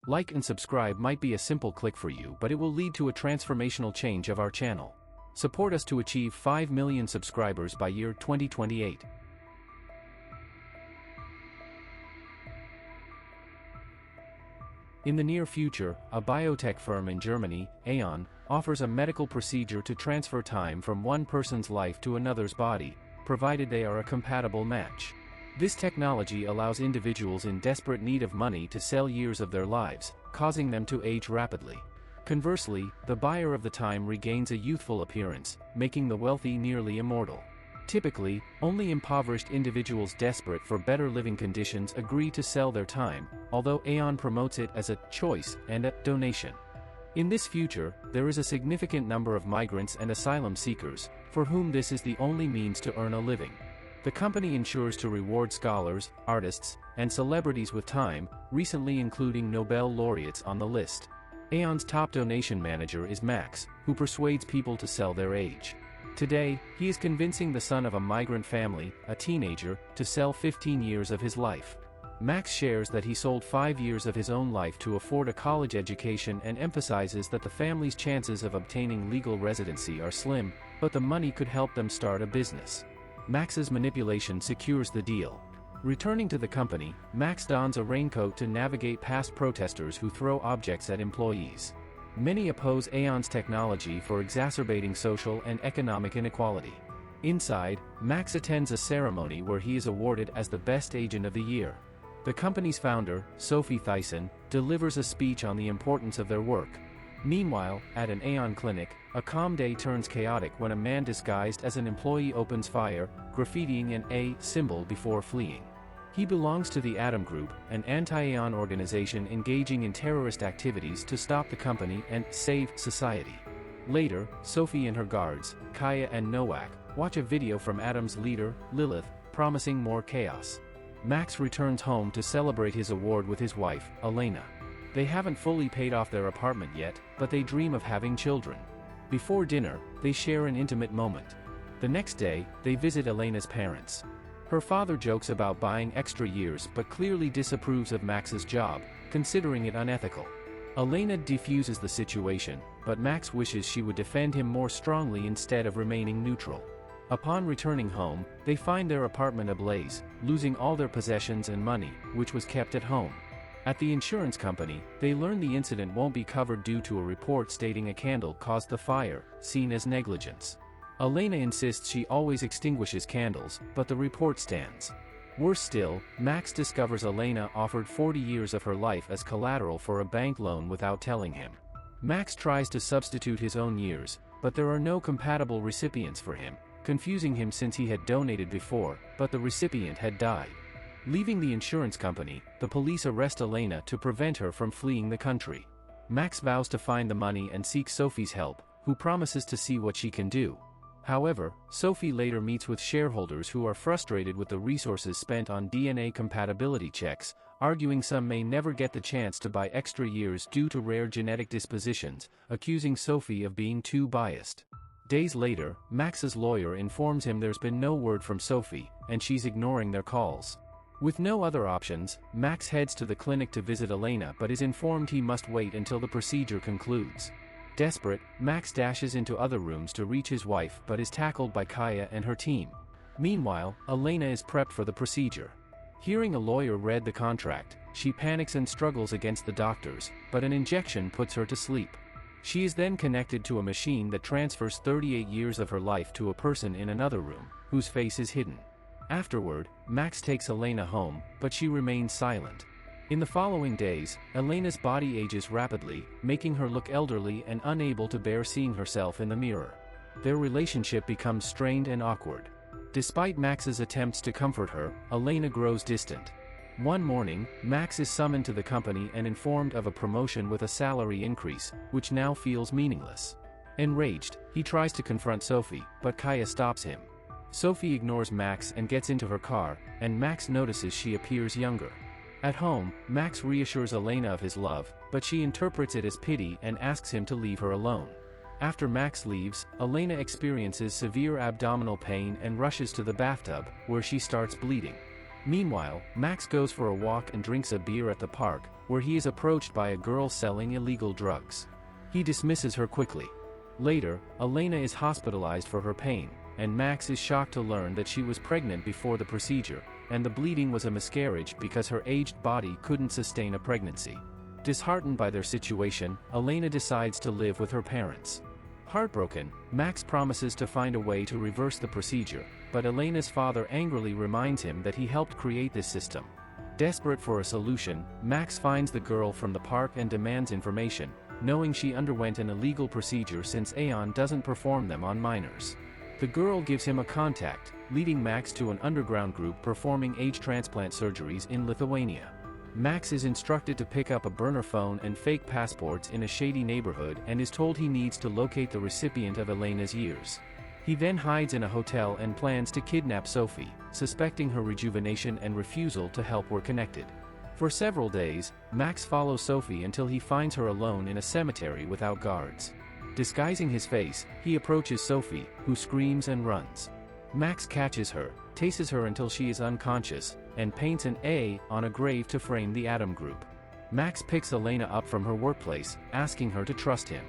Like and subscribe might be a simple click for you, but it will lead to a transformational change of our channel. Support us to achieve 5 million subscribers by year 2028. In the near future, a biotech firm in Germany, Aeon, offers a medical procedure to transfer time from one person's life to another's body, provided they are a compatible match. This technology allows individuals in desperate need of money to sell years of their lives, causing them to age rapidly. Conversely, the buyer of the time regains a youthful appearance, making the wealthy nearly immortal. Typically, only impoverished individuals desperate for better living conditions agree to sell their time, although Aeon promotes it as a choice and a donation. In this future, there is a significant number of migrants and asylum seekers, for whom this is the only means to earn a living. The company ensures to reward scholars, artists, and celebrities with time, recently including Nobel laureates on the list. Aeon's top donation manager is Max, who persuades people to sell their age. Today, he is convincing the son of a migrant family, a teenager, to sell 15 years of his life. Max shares that he sold 5 years of his own life to afford a college education and emphasizes that the family's chances of obtaining legal residency are slim, but the money could help them start a business. Max's manipulation secures the deal. Returning to the company, Max dons a raincoat to navigate past protesters who throw objects at employees. Many oppose Aeon's technology for exacerbating social and economic inequality. Inside, Max attends a ceremony where he is awarded as the best agent of the year. The company's founder, Sophie Thyssen, delivers a speech on the importance of their work. Meanwhile, at an Aeon clinic, a calm day turns chaotic when a man disguised as an employee opens fire, graffitiing an A symbol before fleeing. He belongs to the Atom Group, an anti-Aeon organization engaging in terrorist activities to stop the company and save society. Later, Sophie and her guards, Kaya and Nowak, watch a video from Atom's leader, Lilith, promising more chaos. Max returns home to celebrate his award with his wife, Elena. They haven't fully paid off their apartment yet, but they dream of having children. Before dinner, they share an intimate moment. The next day, they visit Elena's parents. Her father jokes about buying extra years but clearly disapproves of Max's job, considering it unethical. Elena defuses the situation, but Max wishes she would defend him more strongly instead of remaining neutral. Upon returning home, they find their apartment ablaze, losing all their possessions and money, which was kept at home. At the insurance company, they learn the incident won't be covered due to a report stating a candle caused the fire, seen as negligence. Elena insists she always extinguishes candles, but the report stands. Worse still, Max discovers Elena offered 40 years of her life as collateral for a bank loan without telling him. Max tries to substitute his own years, but there are no compatible recipients for him, confusing him since he had donated before, but the recipient had died. Leaving the insurance company, the police arrest Elena to prevent her from fleeing the country. Max vows to find the money and seek Sophie's help, who promises to see what she can do. However, Sophie later meets with shareholders who are frustrated with the resources spent on DNA compatibility checks, arguing some may never get the chance to buy extra years due to rare genetic dispositions, accusing Sophie of being too biased. Days later, Max's lawyer informs him there's been no word from Sophie, and she's ignoring their calls. With no other options, Max heads to the clinic to visit Elena but is informed he must wait until the procedure concludes. Desperate, Max dashes into other rooms to reach his wife but is tackled by Kaya and her team. Meanwhile, Elena is prepped for the procedure. Hearing a lawyer read the contract, she panics and struggles against the doctors, but an injection puts her to sleep. She is then connected to a machine that transfers 38 years of her life to a person in another room, whose face is hidden. Afterward, Max takes Elena home, but she remains silent. In the following days, Elena's body ages rapidly, making her look elderly and unable to bear seeing herself in the mirror. Their relationship becomes strained and awkward. Despite Max's attempts to comfort her, Elena grows distant. One morning, Max is summoned to the company and informed of a promotion with a salary increase, which now feels meaningless. Enraged, he tries to confront Sophie, but Kaya stops him. Sophie ignores Max and gets into her car, and Max notices she appears younger. At home, Max reassures Elena of his love, but she interprets it as pity and asks him to leave her alone. After Max leaves, Elena experiences severe abdominal pain and rushes to the bathtub, where she starts bleeding. Meanwhile, Max goes for a walk and drinks a beer at the park, where he is approached by a girl selling illegal drugs. He dismisses her quickly. Later, Elena is hospitalized for her pain, and Max is shocked to learn that she was pregnant before the procedure, and the bleeding was a miscarriage because her aged body couldn't sustain a pregnancy. Disheartened by their situation, Elena decides to live with her parents. Heartbroken, Max promises to find a way to reverse the procedure, but Elena's father angrily reminds him that he helped create this system. Desperate for a solution, Max finds the girl from the park and demands information, knowing she underwent an illegal procedure since Aeon doesn't perform them on minors. The girl gives him a contact, leading Max to an underground group performing age transplant surgeries in Lithuania. Max is instructed to pick up a burner phone and fake passports in a shady neighborhood and is told he needs to locate the recipient of Elena's years. He then hides in a hotel and plans to kidnap Sophie, suspecting her rejuvenation and refusal to help were connected. For several days, Max follows Sophie until he finds her alone in a cemetery without guards. Disguising his face, he approaches Sophie, who screams and runs. Max catches her, tases her until she is unconscious, and paints an A on a grave to frame the Atom Group. Max picks Elena up from her workplace, asking her to trust him.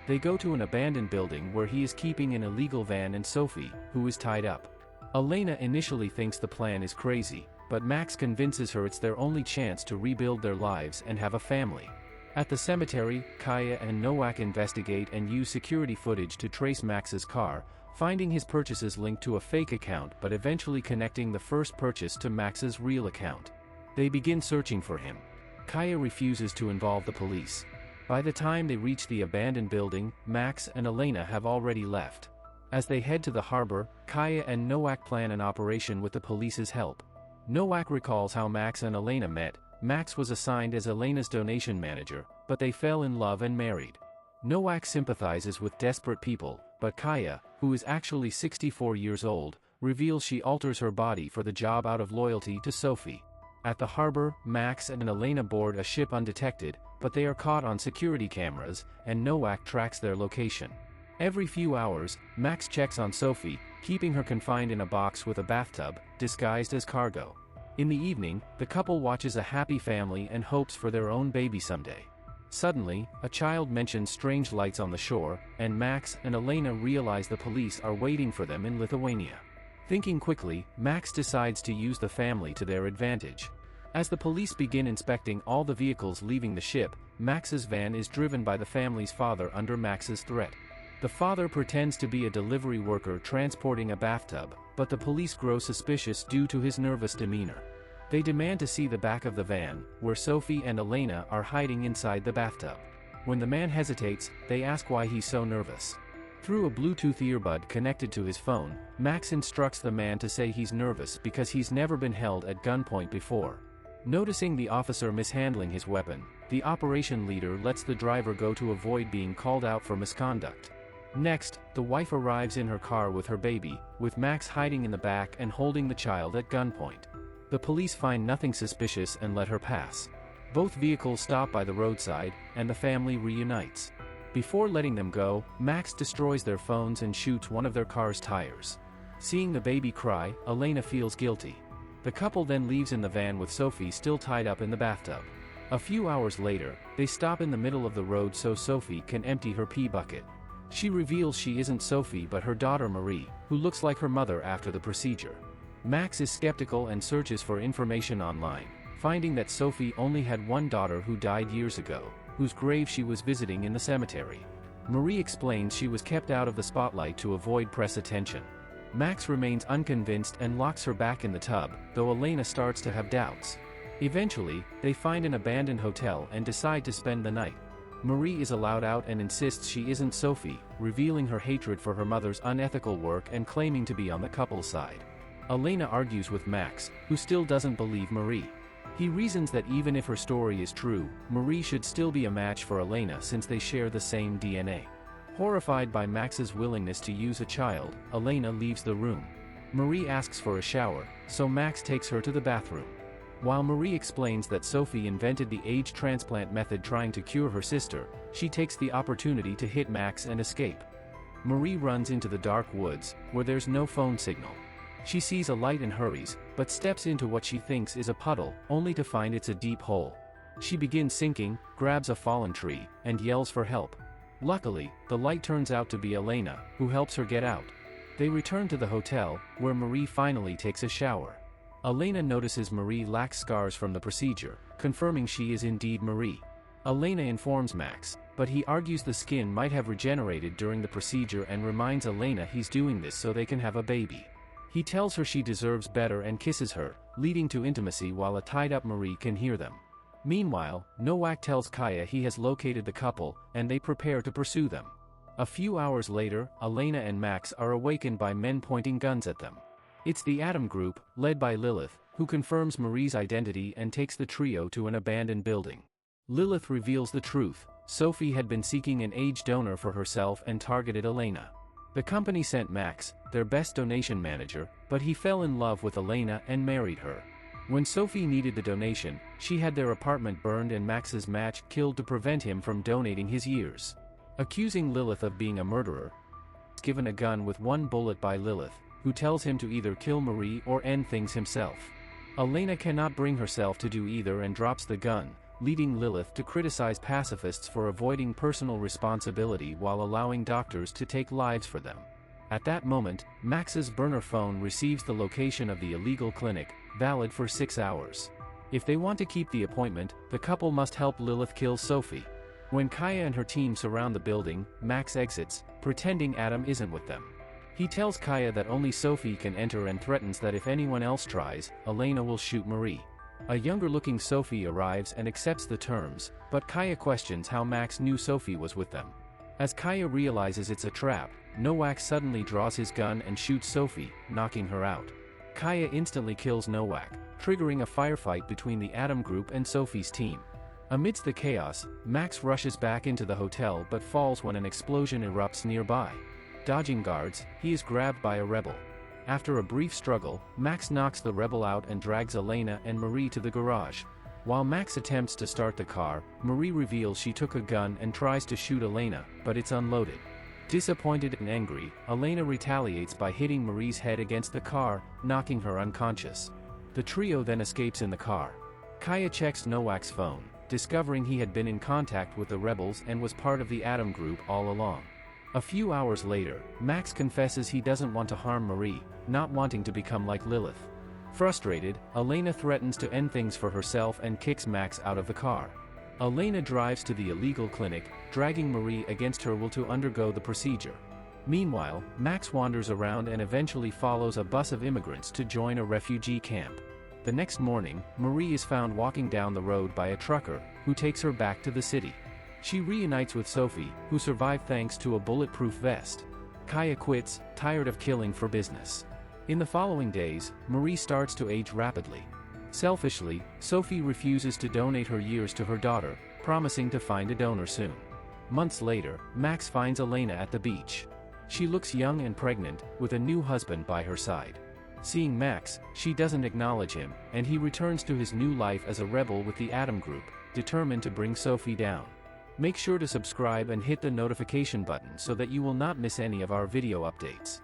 They go to an abandoned building where he is keeping an illegal van and Sophie, who is tied up. Elena initially thinks the plan is crazy, but Max convinces her it's their only chance to rebuild their lives and have a family. At the cemetery, Kaya and Nowak investigate and use security footage to trace Max's car, finding his purchases linked to a fake account but eventually connecting the first purchase to Max's real account. They begin searching for him. Kaya refuses to involve the police. By the time they reach the abandoned building, Max and Elena have already left. As they head to the harbor, Kaya and Nowak plan an operation with the police's help. Nowak recalls how Max and Elena met. Max was assigned as Elena's donation manager, but they fell in love and married. Nowak sympathizes with desperate people, but Kaya, who is actually 64 years old, reveals she alters her body for the job out of loyalty to Sophie. At the harbor, Max and Elena board a ship undetected, but they are caught on security cameras, and Nowak tracks their location. Every few hours, Max checks on Sophie, keeping her confined in a box with a bathtub, disguised as cargo. In the evening, the couple watches a happy family and hopes for their own baby someday. Suddenly, a child mentions strange lights on the shore, and Max and Elena realize the police are waiting for them in Lithuania. Thinking quickly, Max decides to use the family to their advantage. As the police begin inspecting all the vehicles leaving the ship, Max's van is driven by the family's father under Max's threat. The father pretends to be a delivery worker transporting a bathtub, but the police grow suspicious due to his nervous demeanor. They demand to see the back of the van, where Sophie and Elena are hiding inside the bathtub. When the man hesitates, they ask why he's so nervous. Through a Bluetooth earbud connected to his phone, Max instructs the man to say he's nervous because he's never been held at gunpoint before. Noticing the officer mishandling his weapon, the operation leader lets the driver go to avoid being called out for misconduct. Next, the wife arrives in her car with her baby, with Max hiding in the back and holding the child at gunpoint. The police find nothing suspicious and let her pass. Both vehicles stop by the roadside, and the family reunites. Before letting them go, Max destroys their phones and shoots one of their car's tires. Seeing the baby cry, Elena feels guilty. The couple then leaves in the van with Sophie still tied up in the bathtub. A few hours later, they stop in the middle of the road so Sophie can empty her pee bucket. She reveals she isn't Sophie but her daughter Marie, who looks like her mother after the procedure. Max is skeptical and searches for information online, finding that Sophie only had one daughter who died years ago, whose grave she was visiting in the cemetery. Marie explains she was kept out of the spotlight to avoid press attention. Max remains unconvinced and locks her back in the tub, though Elena starts to have doubts. Eventually, they find an abandoned hotel and decide to spend the night. Marie is allowed out and insists she isn't Sophie, revealing her hatred for her mother's unethical work and claiming to be on the couple's side. Elena argues with Max, who still doesn't believe Marie. He reasons that even if her story is true, Marie should still be a match for Elena since they share the same DNA. Horrified by Max's willingness to use a child, Elena leaves the room. Marie asks for a shower, so Max takes her to the bathroom. While Marie explains that Sophie invented the age transplant method trying to cure her sister, she takes the opportunity to hit Max and escape. Marie runs into the dark woods, where there's no phone signal. She sees a light and hurries, but steps into what she thinks is a puddle, only to find it's a deep hole. She begins sinking, grabs a fallen tree, and yells for help. Luckily, the light turns out to be Elena, who helps her get out. They return to the hotel, where Marie finally takes a shower. Elena notices Marie lacks scars from the procedure, confirming she is indeed Marie. Elena informs Max, but he argues the skin might have regenerated during the procedure and reminds Elena he's doing this so they can have a baby. He tells her she deserves better and kisses her, leading to intimacy while a tied-up Marie can hear them. Meanwhile, Nowak tells Kaya he has located the couple, and they prepare to pursue them. A few hours later, Elena and Max are awakened by men pointing guns at them. It's the Atom Group, led by Lilith, who confirms Marie's identity and takes the trio to an abandoned building. Lilith reveals the truth: Sophie had been seeking an age donor for herself and targeted Elena. The company sent Max, their best donation manager, but he fell in love with Elena and married her. When Sophie needed the donation, she had their apartment burned and Max's match killed to prevent him from donating his years. Accusing Lilith of being a murderer, he's given a gun with one bullet by Lilith, who tells him to either kill Marie or end things himself. Elena cannot bring herself to do either and drops the gun, leading Lilith to criticize pacifists for avoiding personal responsibility while allowing doctors to take lives for them. At that moment, Max's burner phone receives the location of the illegal clinic, valid for 6 hours. If they want to keep the appointment, the couple must help Lilith kill Sophie. When Kaya and her team surround the building, Max exits, pretending Adam isn't with them. He tells Kaya that only Sophie can enter and threatens that if anyone else tries, Elena will shoot Marie. A younger-looking Sophie arrives and accepts the terms, but Kaya questions how Max knew Sophie was with them. As Kaya realizes it's a trap, Nowak suddenly draws his gun and shoots Sophie, knocking her out. Kaya instantly kills Nowak, triggering a firefight between the Atom Group and Sophie's team. Amidst the chaos, Max rushes back into the hotel but falls when an explosion erupts nearby. Dodging guards, he is grabbed by a rebel. After a brief struggle, Max knocks the rebel out and drags Elena and Marie to the garage. While Max attempts to start the car, Marie reveals she took a gun and tries to shoot Elena, but it's unloaded. Disappointed and angry, Elena retaliates by hitting Marie's head against the car, knocking her unconscious. The trio then escapes in the car. Kaya checks Nowak's phone, discovering he had been in contact with the rebels and was part of the Atom Group all along. A few hours later, Max confesses he doesn't want to harm Marie, not wanting to become like Lilith. Frustrated, Elena threatens to end things for herself and kicks Max out of the car. Elena drives to the illegal clinic, dragging Marie against her will to undergo the procedure. Meanwhile, Max wanders around and eventually follows a bus of immigrants to join a refugee camp. The next morning, Marie is found walking down the road by a trucker, who takes her back to the city. She reunites with Sophie, who survived thanks to a bulletproof vest. Kaya quits, tired of killing for business. In the following days, Marie starts to age rapidly. Selfishly, Sophie refuses to donate her years to her daughter, promising to find a donor soon. Months later, Max finds Elena at the beach. She looks young and pregnant, with a new husband by her side. Seeing Max, she doesn't acknowledge him, and he returns to his new life as a rebel with the Atom Group, determined to bring Sophie down. Make sure to subscribe and hit the notification button so that you will not miss any of our video updates.